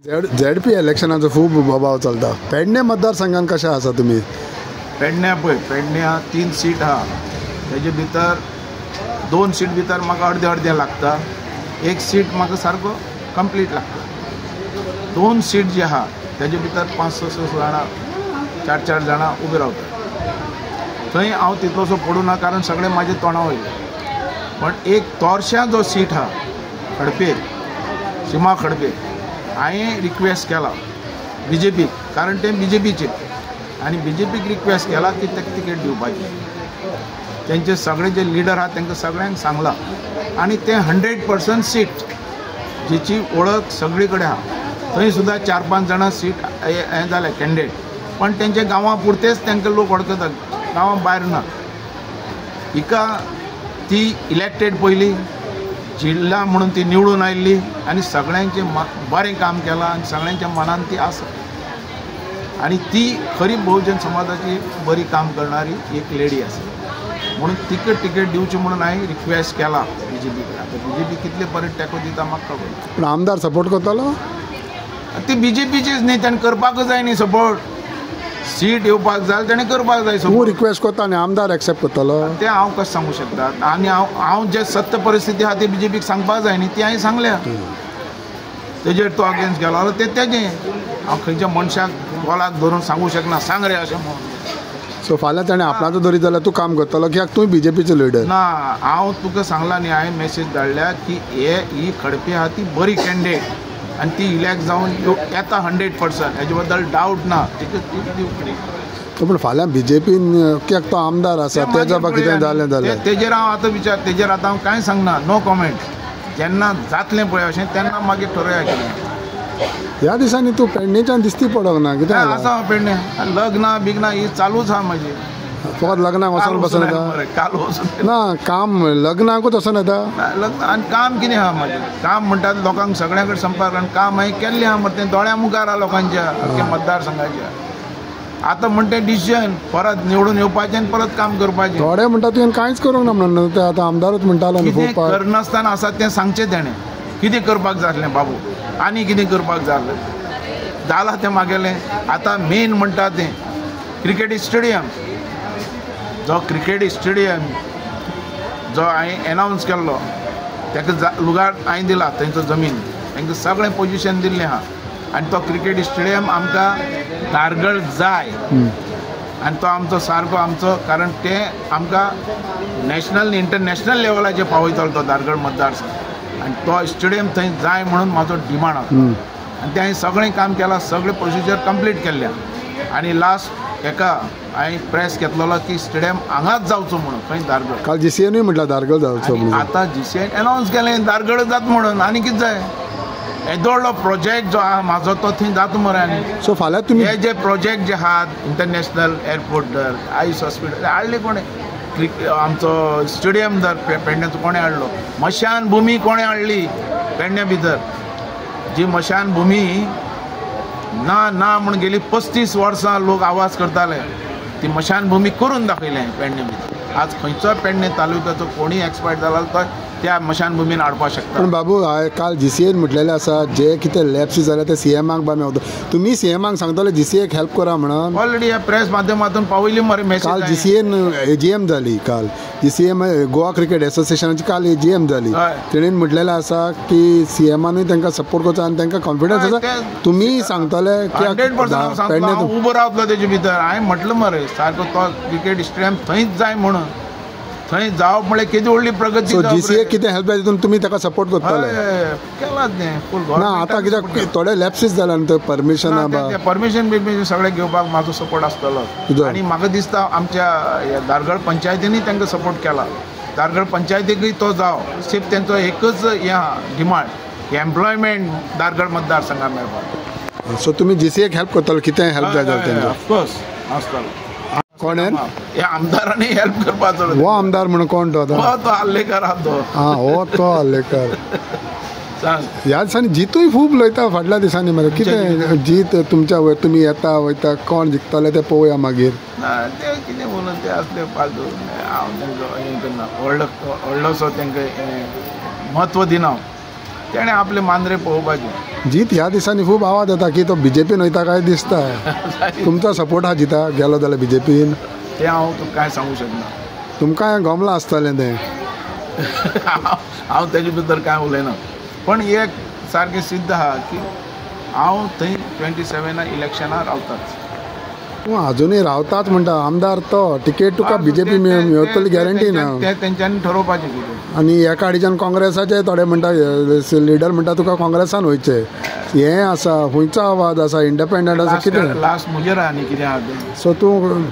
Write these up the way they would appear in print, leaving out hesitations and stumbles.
ZP इलेक्शनाचो खूब बोबाव चलता. पेडणे मतदारसंघान कशें आसा तुमी? पेडण्या पेडण्या 3 सीट आहा. तेजे भितर 2 सीट भितर म्हाका अर्दे अर्दे लागता. 1 सीट म्हाका सारको कंप्लीट लागता. 2 सीट जी आहा तेजे भितर 5-6 जाणां 4 जाणां उबे रावतात. थंय हांव तितलोसो पडूं ना कारण सगळे म्हाजे तोंडा वयले. पण एक तोरश्यां जो सीट आहा खडपे सीमा खडपे हांवें रिक्वेस्ट केला BJP कारण ते BJPचे आनी BJPक रिक्वेस्ट केला की ताका तिकेट दिवपाची. तेंचे सगळे जे लिडर आहा तांकां सगळ्यांक सांगला आनी ते 100% सीट जेची वळख सगळी कडेन आहा. थंय सुद्दां 4-5 जाणां सीट हें जाले कॅन्डिडेट पण तेंचे गांवां पुरतेच तांकां लोक वळखतात, गांवां भायर ना. हिका ती इलेक्टेड पयली जिल्ला म्हणून ती निवडून आयिल्ली आनी सगळ्यांचे बरें काम केलां आनी सगळ्यांच्या मनान ती आसा आनी ती खरी बहुजन समाजाची बरी काम करणारी एक लेडी आसा. म्हणून तिका टिकेट दिवची म्हणून हांवें रिक्वेस्ट केला BJP. आता BJP कितले बरें तेंको दिता म्हाका खबर. पूण आमदार सपोर्ट करतलो? ती BJPचीच न्ही, ताणें करपाकच जाय न्ही सपोर्ट. सीट येवपाक जाय ताणें करपाक जाय. तूं रिक्वेस्ट करता आनी आमदार एक्सेप्ट करतलो? तें हांव कशें सांगूं शकता. आनी हांव जे सत्य परिस्थिती आहा ती BJPक सांगपाक जाय न्ही, ती हांवें सांगल्या. तेजेर तो अगेन्स्ट गेलो जाल्यार तें तेजें. हांव खंयच्या मनशाक बोलाक धरून सांगूं शकना सांग रे अशें म्हणून. सो फाल्यां ताणें आपणाचो धरीत जाल्यार तूं काम करतलो कित्याक तूं BJPचो लिडर? ना, हांव तुका सांगला न्ही, हांवें मेसेज धाडल्या की ही खडपे आहा ती बरी कॅन्डिडेट आनी ती इलेक्ट जावन येता 100%. हेजे बद्दल डावट ना. तिका दिवची. पूण फाल्यां BJPन कित्याक तो आमदार आसा तेच्या बाबा कितें जालें जाल्यार तेजेर हांव आतां विचार तेजेर आतां हांव कांय सांगना. No comment. जेन्ना जातलें पळय अशें तेन्ना मागीर ठरया कितें. ह्या दिसांनी तूं पेडणेच्यान दिसती पडोंक ना कित्याक? आसा पेडणे लग्नां बिग्नां ही चालूच आहा म्हाजी. फकत लग्नाक वचून बसून येता? काल वचून ना, काम लग्नाकूच वचून येता? लग्न आनी काम कितें आहा म्हाजें? काम म्हणटात लोकांक सगळ्यां कडेन संपर्क आनी काम हांवें केल्लें आहा मरे. तें दोळ्या मुखार आहा लोकांच्या मतदारसंघाच्या. आतां म्हणटा तें डिसिजन परत निवडून येवपाचें आनी परत काम करपाचें. थोडे म्हणटा तुवें कांयच करूंक ना म्हणून ते आतां आमदारूच म्हणटालो न्ही. कितें करनासतना आसा तें सांगचें तेणें. कितें करपाक जाय आसलें बाबू आनी कितें करपाक जाय आसलें जालां तें म्हागेलें. आतां मेन म्हणटा तें क्रिकेट स्टेडियम. जो क्रिकेट स्टेडियम जो हांवें एनावन्स केल्लो ताका लुगार हांवें दिला. थंयचो जमीन तांकां सगळें पोजिशन दिल्लें आहा आनी तो क्रिकेट स्टेडियम आमकां दारगळ जाय आनी तो आमचो सारको आमचो कारण तें आमकां नॅशनल इंटरनॅशनल लेवलाचेर पावयतलो तो दारगळ मतदारसंघ आनी तो स्टेडियम थंय जाय म्हणून म्हाजो डिमांड आसा. आनी तें हांवें सगळें काम केलां. सगळें प्रोसिजर कंप्लीट केल्ल्या आनी लास्ट एका हांवें प्रेस घेतलेलो की स्टेडियम हांगाच जावचो म्हणून खंय दारगळ. काल GCNूय म्हटल्यार दारगळ जावचो म्हणून. आतां GCN एनावन्स केलें दारगळ जाता म्हणून. आनी कितें जाय? येदो व्हडलो प्रोजेक्ट जो आहा म्हाजो तो थंय जाता मरे. आनी सो फाल्यां तुमी हे जे प्रोजेक्ट जे आहात इंटरनॅशनल एअरपोर्ट धर, आयस हॉस्पिटल हाडले कोणें? आमचो स्टेडियम धर पेडण्याचो कोणें हाडलो? मशान भुमी कोणें हाडली पेडण्या भितर? जी मशान भुमी ना ना म्हणून गेली 35 वर्सां लोक आवाज करताले. ती मशान भुमी करून दाखयलें पेडणे भितर. आज खंयचो पेडणे तालुक्याचो कोणीय एक्सपायर्ड जाला तो त्या मशान भुमीन हाडपाक शकता. पण बाबू हांवें काल GCN म्हटलेलें आसा जे कितें लॅप्स जाल्यार ते CMाक बा मेवता. तुमी CMाक सांगतले GCAक हेल्प करा म्हणून? ऑलरेडी ह्या प्रेस माध्यमांतून पावयली मरे मेसेज. काल GCN AGM जाली. काल GCM गोवा क्रिकेट एसोसिएशनाची काल AGM जाली. तेणेन म्हटलेलें आसा की CMानूय तांकां सपोर्ट करता आनी तांकां कॉन्फिडन्स आसा. तुमी सांगतले 100% उबो रावतलो तेजे भितर. हांवें म्हटलं मरे सारको तो क्रिकेट स्टेडियम थंयच जाय म्हणून. थंय जावप म्हळ्यार कितें व्हडली प्रगती. GCA कितें हेल्प जाय तितून तुमी ताका सपोर्ट करतले? केलाच न्ही फूल. ना आतां कित्याक थोडे लॅप्सीस जाला न्ही परमिशन परमिशन सगळें घेवपाक म्हाजो सपोर्ट आसतलो. आनी म्हाका दिसता आमच्या दारगळ पंचायतींनी तांकां सपोर्ट केला. दारगळ पंचायतीकूय तो जाव. सिर्फ तेंचो एकच हें आहा डिमांड एम्प्लॉयमेंट दारगळ मतदारसंघाक मेळपाक. सो तुमी GCAक हेल्प करतलो कितें हेल्प जाय जाल्यार तेंकां? ऑफकोर्स आसतलो. कोणेन? हे आमदारांनी हेल्प करपाचो. हो आमदार म्हणून कोण तो? तो आल्लेकर आहा तो. हो तो आल्लेकर. ह्या दिसांनी जितूय खूब लयता फाटल्या दिसांनी मरे. कितें जीत तुमच्या वयर तुमी येता वयता कोण जिखतले ते पळोवया मागीर. ते कितें म्हणून ते असले फालतू. हांव तांकां हें करना. व्हडलोसो तांकां म्हत्व दिना. तेणें आपले मांद्रे पळोवपाचे. जीत ह्या दिसांनी खूब आवाज येता की तो बीजेपीन वयता काय दिसता. तुमचो सपोर्ट हा जिता गेलो जाल्यार बीजेपीन? तें हांव तुका कांय सांगूं शकना. तुमकां गोमलां आसतलें तें. हांव तेजे भितर कांय उलयना. पण एक सारकें सिद्ध आहा की हांव थंय 27 इलेक्शनाक रावताच. तूं आजुनूय रावताच म्हणटा. आमदार तो टिकेट तुका बीजेपी मेळटली गॅरंटी ना. तें तेंच्यांनी ठरोवपाचें कितें. आनी एका आडीच्यान काँग्रेसाचे थोडे म्हणटा लिडर म्हणटा तुका काँग्रेसान वयचें. हें आसा खंयचो आवाज आसा इंडिपेंडंट आसा कितें? लास्ट म्हजेर आहा न्ही कितें आहा तें. सो तूं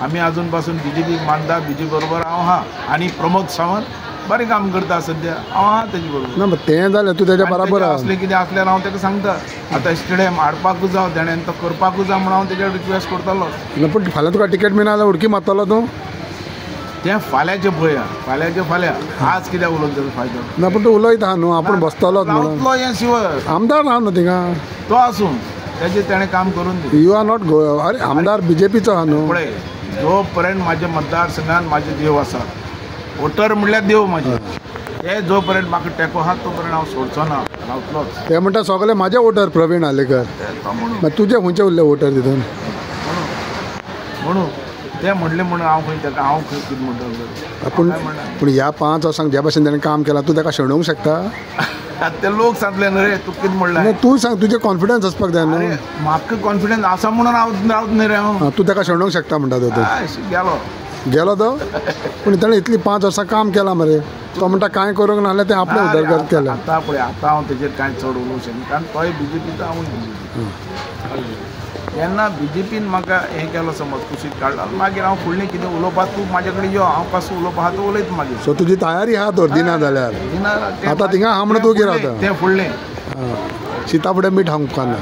आमी आजून पासून बीजेपीक मानता. बीजेपी बरोबर हांव आहा. आनी प्रमोद सावंत बरें काम करता सद्या. हांव आहा तेजे बरोबर. ना तें जालें तूं तेच्या बराबर आहा. असलें कितें आसल्यार हांव ताका सांगता. आतां स्टेडियम हाडपाकूच जावं तेणें तो करपाकूच जाय म्हणून हांव तेजेर रिक्वेस्ट करतलो. ना पूण फाल्यां तुका टिकेट मेळना जाल्यार उडकी मारतलो तूं? तें फाल्यांचें पळया. फाल्यांचें फाल्यां. आज कित्याक उलोवंक जाय फायदो? ना पूण तूं उलयता न्हू आपूण बसतलोच म्हणून. रावतलो हें शिवर. आमदार राव न्हू थिंगा. तो आसूं तेजें तेणें काम करून दी. यू आर नॉट अरे आमदार बीजेपीचो आहा न्हू. पळय जो पर्यंत म्हाज्या मतदारसंघांत म्हाजे देव आसा. वोटर म्हणल्यार देव म्हाजे. ते जो पर्यंत म्हाका तेंको आहा तो पर्यंत हांव सोडचो ना. रावतलोच. ते म्हणटा सगळे म्हाजे वोटर प्रवीण आलेकर. म्हणून तुजे खंयचे उरले वोटर तितून? म्हणून ते म्हणलें म्हणून हांव खंय तेका हांव खंय कितें म्हणटा. पूण ह्या 5 वर्सांक ज्या भशेन ताणें काम केलां तूं ताका शेणोवंक शकता? ते लोक सांगले न्हू रे तूं कितें म्हणलें. तूं सांग तुजें कॉन्फिडन्स आसपाक जाय न्हू. म्हाका कॉन्फिडन्स आसा म्हणून हांव रावत न्ही रे हांव. तूं ताका शेणोवंक शकता म्हणटा तो. गेलो गेलो तो. पूण ताणें इतली 5 वर्सां काम केलां मरे. तो म्हणटा कांय करूंक नासलें तें आपणें उदरगत केलें. आतां पळय आतां हांव तेजेर कांय चड उलोवंक शकना. कारण तोय बीजेपीचो हांवूय बीजेपी. जेन्ना बीजेपीन म्हाका हें केलो समज कुशीक काडलो मागीर हांव फुडलें कितें उलोवपाक तूं म्हाजे कडेन यो. हांव कसो उलोवपा आहा तो उलयता मागीर. सो तुजी तयारी आहा तर दिना जाल्यार? आतां थिंगा आहा म्हणून तूं कितें रावता? तें फुडलें. शिता फुडें मीठ हांव उपकारना.